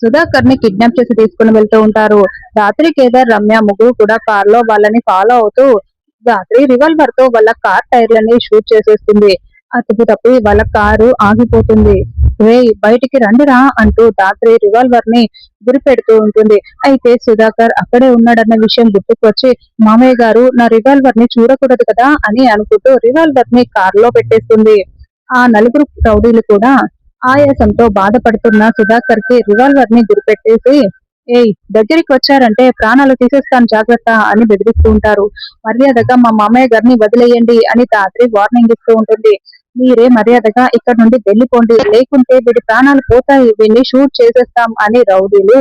సుధాకర్ ని కిడ్నాప్ చేసి తీసుకుని వెళ్తూ ఉంటారు. రాత్రి కేదార్, రమ్య ముగ్గురు కూడా కార్ లో వాళ్ళని ఫాలో అవుతూ రాత్రి రివాల్వర్ తో వాళ్ళ కార్ టైర్లని షూట్ చేసేస్తుంది. అతుకు తప్పి వాళ్ళ కారు ఆగిపోతుంది. రేయ్ బయటికి రండిరా అంటూ రాత్రి రివాల్వర్ ని గురిపెడుతూ ఉంటుంది. అయితే సుధాకర్ అక్కడే ఉన్నాడన్న విషయం గుర్తుకు వచ్చి మామయ్య గారు నా రివాల్వర్ ని చూడకూడదు కదా అని అనుకుంటూ రివాల్వర్ ని కార్ లో పెట్టేస్తుంది. ఆ నలుగురు రౌడీలు కూడా ఆయాసంతో బాధపడుతున్న సుధాకర్ కి రివాల్వర్ ని గురిపెట్టేసి ఏయ్ దగ్గరికి వచ్చారంటే ప్రాణాలు తీసేస్తాను జాగ్రత్త అని బెదిరిస్తూ ఉంటారు. మర్యాదగా మా మామయ్య గారిని వదిలేయండి అని రాత్రి వార్నింగ్ ఇస్తూ ఉంటుంది. మీరే మర్యాదగా ఇక్కడ నుండి వెళ్ళిపోండి, లేకుంటే వీడి ప్రాణాలు పోతాయి, వీడిని షూట్ చేసేస్తాం అని రౌడీలు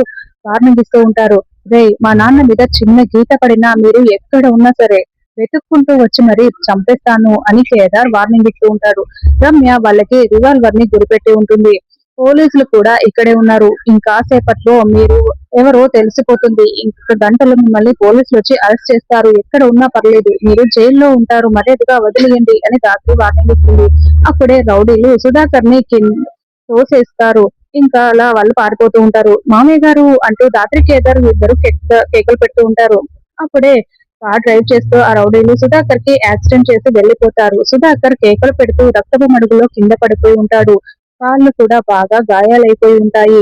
వార్నింగ్ ఇస్తూ ఉంటారు. రేయ్ మా నాన్న మీద చిన్న గీత పడినా మీరు ఎక్కడ ఉన్నా సరే వెతుక్కుంటూ వచ్చి మరీ చంపేస్తాను అని కేదార్ వార్నింగ్ ఇస్తూ ఉంటారు. రమ్య వాళ్ళకి రివాల్వర్ ని గురిపెట్టి ఉంటుంది. పోలీసులు కూడా ఇక్కడే ఉన్నారు. ఇంకాసేపట్లో మీరు ఎవరో తెలిసిపోతుంది. ఇంకొక గంటలో మిమ్మల్ని పోలీసులు వచ్చి అరెస్ట్ చేస్తారు. ఎక్కడ ఉన్నా పర్లేదు, మీరు జైల్లో ఉంటారు, మర్యాదగా వదిలేయండి అని రాత్రి వార్నింగ్ ఇస్తుంది. అప్పుడే రౌడీలు సుధాకర్ ని తోసేస్తారు. ఇంకా అలా వాళ్ళు పారిపోతూ ఉంటారు. మామయ్య గారు అంటూ రాత్రి కేదార్ ఇద్దరు కేకలు పెడుతూ ఉంటారు. అప్పుడే కార్ డ్రైవ్ చేస్తూ ఆ రౌడీలు సుధాకర్ కి యాక్సిడెంట్ చేసి వెళ్లిపోతారు. సుధాకర్ కేకలు పెడుతూ రక్తపు మడుగులో కింద పడిపోయి ఉంటాడు. కాళ్ళు కూడా బాగా గాయాలైపోయి ఉంటాయి.